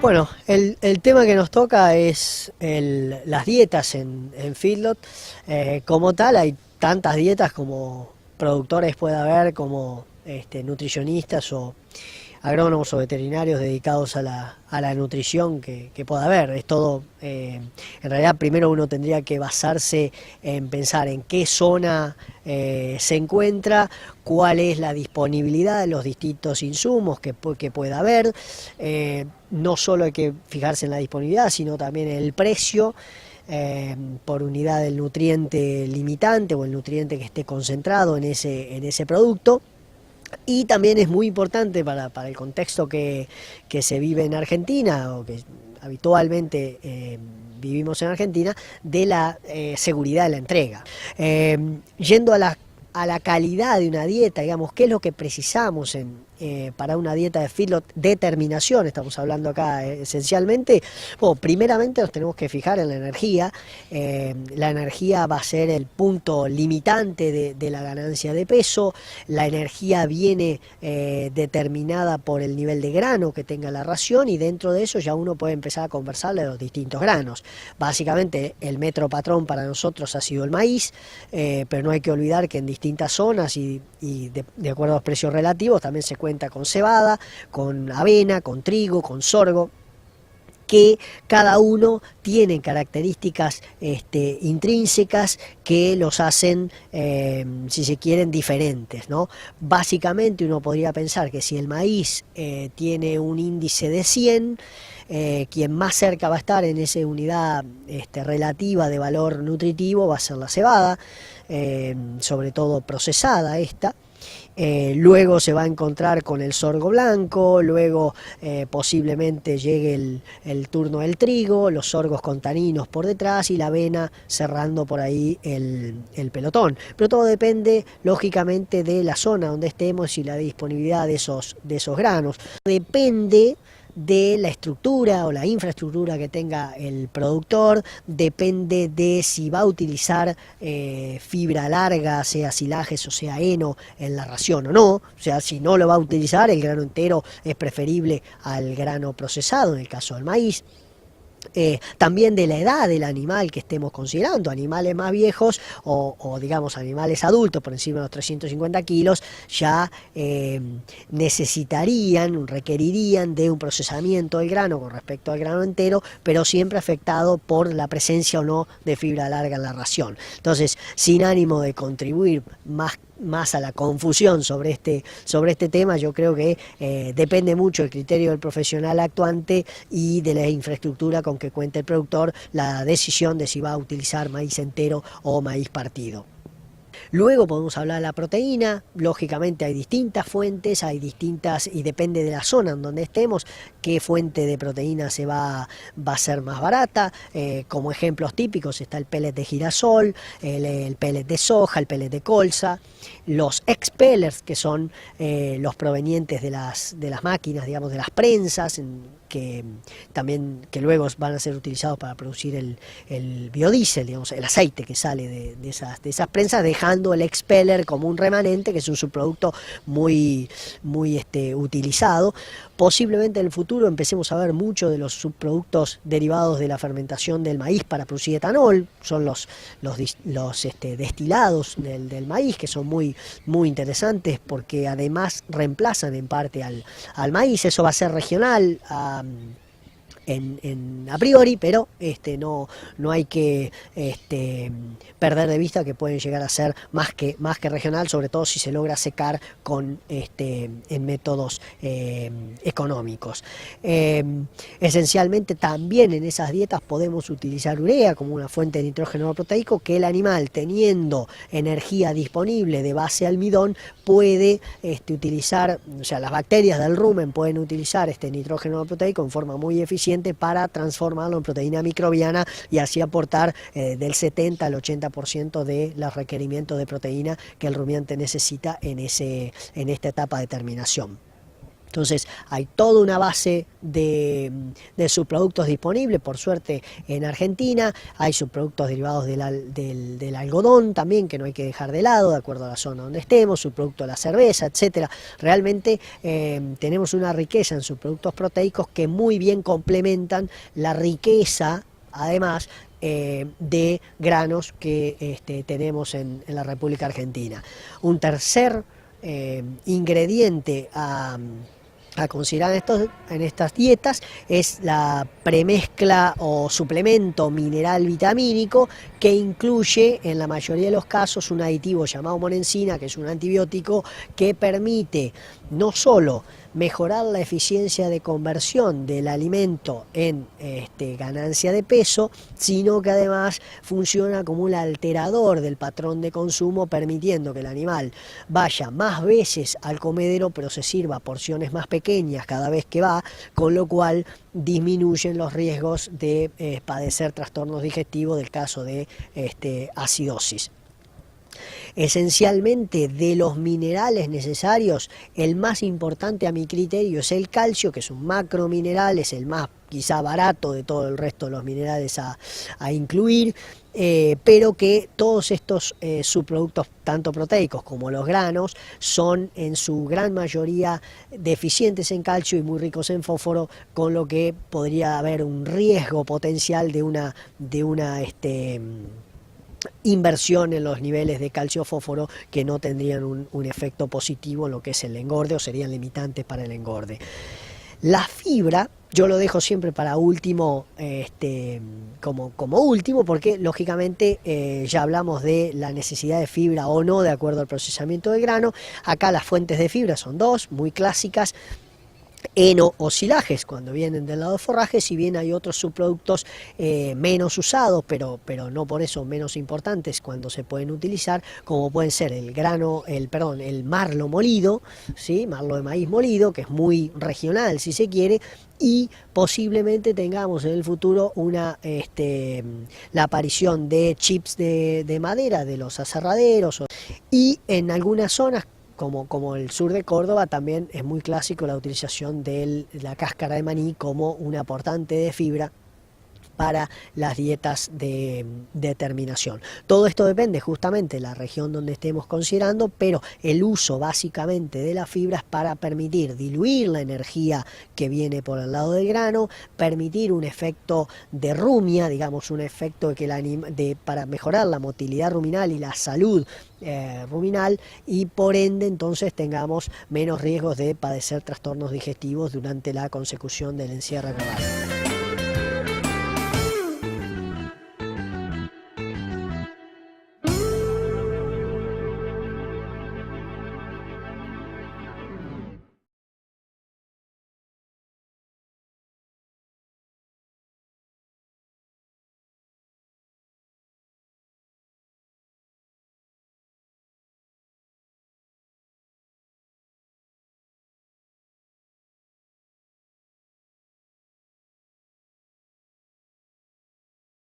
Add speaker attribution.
Speaker 1: Bueno, el tema que nos toca es las dietas en feedlot. Como tal, hay tantas dietas como productores puede haber, como nutricionistas o agrónomos o veterinarios dedicados a la nutrición que pueda haber. Es todo, en realidad primero uno tendría que basarse en pensar en qué zona se encuentra, cuál es la disponibilidad de los distintos insumos que pueda haber. No solo hay que fijarse en la disponibilidad, sino también en el precio. Por unidad del nutriente limitante o el nutriente que esté concentrado en ese producto. Y también es muy importante para el contexto que se vive en Argentina o que habitualmente vivimos en Argentina, de la seguridad de la entrega. Yendo a la calidad de una dieta, digamos, qué es lo que precisamos para una dieta de feedlot de terminación, estamos hablando acá esencialmente. Bueno, primeramente nos tenemos que fijar en la energía. La energía va a ser el punto limitante de la ganancia de peso. La energía viene determinada por el nivel de grano que tenga la ración, y dentro de eso ya uno puede empezar a conversar de los distintos granos. Básicamente el metro patrón para nosotros ha sido el maíz, pero no hay que olvidar que en distintas zonas y de acuerdo a los precios relativos también se cuenta con cebada, con avena, con trigo, con sorgo, que cada uno tiene características intrínsecas que los hacen, si se quieren, diferentes, ¿no? Básicamente uno podría pensar que si el maíz tiene un índice de 100, quien más cerca va a estar en esa unidad relativa de valor nutritivo va a ser la cebada, sobre todo procesada esta. Luego se va a encontrar con el sorgo blanco, luego posiblemente llegue el turno del trigo, los sorgos con taninos por detrás y la avena cerrando por ahí el pelotón. Pero todo depende lógicamente de la zona donde estemos y la disponibilidad de esos granos. Depende de la estructura o la infraestructura que tenga el productor, depende de si va a utilizar fibra larga, sea silajes o sea heno, en la ración o no. O sea, si no lo va a utilizar, el grano entero es preferible al grano procesado, en el caso del maíz. También de la edad del animal que estemos considerando. Animales más viejos o digamos animales adultos por encima de los 350 kilos ya requerirían de un procesamiento del grano con respecto al grano entero, pero siempre afectado por la presencia o no de fibra larga en la ración. Entonces, sin ánimo de contribuir más a la confusión sobre este tema, yo creo que depende mucho del criterio del profesional actuante y de la infraestructura con que cuente el productor la decisión de si va a utilizar maíz entero o maíz partido. Luego podemos hablar de la proteína. Lógicamente hay distintas fuentes, y depende de la zona en donde estemos, qué fuente de proteína va a ser más barata. Como ejemplos típicos está el pellet de girasol, el pellet de soja, el pellet de colza, los ex-pellets, que son los provenientes de las máquinas, digamos, de las prensas, que luego van a ser utilizados para producir el biodiesel, digamos, el aceite que sale de esas prensas, dejando el expeller como un remanente, que es un subproducto muy utilizado. Posiblemente en el futuro empecemos a ver mucho de los subproductos derivados de la fermentación del maíz para producir etanol. Son los destilados del maíz, que son muy interesantes porque además reemplazan en parte al maíz. Eso va a ser regional a priori, pero no hay que perder de vista que pueden llegar a ser más que regional, sobre todo si se logra secar en métodos económicos. Esencialmente también en esas dietas podemos utilizar urea como una fuente de nitrógeno proteico, que el animal, teniendo energía disponible de base almidón, puede utilizar, o sea, las bacterias del rumen pueden utilizar este nitrógeno proteico en forma muy eficiente para transformarlo en proteína microbiana y así aportar del 70 al 80% de los requerimientos de proteína que el rumiante necesita en esta etapa de terminación. Entonces hay toda una base de subproductos disponibles, por suerte en Argentina, hay subproductos derivados del algodón también, que no hay que dejar de lado, de acuerdo a la zona donde estemos, subproducto de la cerveza, etcétera. Realmente tenemos una riqueza en subproductos proteicos que muy bien complementan la riqueza, además, de granos que tenemos en la República Argentina. Un tercer ingrediente a considerar en estas dietas es la premezcla o suplemento mineral vitamínico, que incluye en la mayoría de los casos un aditivo llamado monensina, que es un antibiótico que permite no solo mejorar la eficiencia de conversión del alimento en ganancia de peso, sino que además funciona como un alterador del patrón de consumo, permitiendo que el animal vaya más veces al comedero, pero se sirva porciones más pequeñas cada vez que va, con lo cual disminuyen los riesgos de padecer trastornos digestivos del caso de acidosis. Esencialmente, de los minerales necesarios, el más importante a mi criterio es el calcio, que es un macromineral, es el más quizá barato de todo el resto de los minerales a incluir, pero que todos estos subproductos, tanto proteicos como los granos, son en su gran mayoría deficientes en calcio y muy ricos en fósforo, con lo que podría haber un riesgo potencial de una inversión en los niveles de calcio-fósforo que no tendrían un efecto positivo en lo que es el engorde, o serían limitantes para el engorde. La fibra yo lo dejo siempre para último, como último, porque lógicamente ya hablamos de la necesidad de fibra o no de acuerdo al procesamiento del grano. Acá las fuentes de fibra son dos, muy clásicas: heno o silajes, cuando vienen del lado de forraje. Si bien hay otros subproductos menos usados, pero no por eso menos importantes cuando se pueden utilizar, como pueden ser el marlo molido, ¿sí? Marlo de maíz molido, que es muy regional si se quiere, y posiblemente tengamos en el futuro la aparición de chips de madera de los aserraderos, y en algunas zonas como el sur de Córdoba también es muy clásico la utilización de la cáscara de maní como un aportante de fibra para las dietas de determinación. Todo esto depende justamente de la región donde estemos considerando, pero el uso básicamente de la fibra es para permitir diluir la energía que viene por el lado del grano, permitir un efecto de rumia, digamos un efecto para mejorar la motilidad ruminal y la salud ruminal, y por ende entonces tengamos menos riesgos de padecer trastornos digestivos durante la consecución del encierro rural.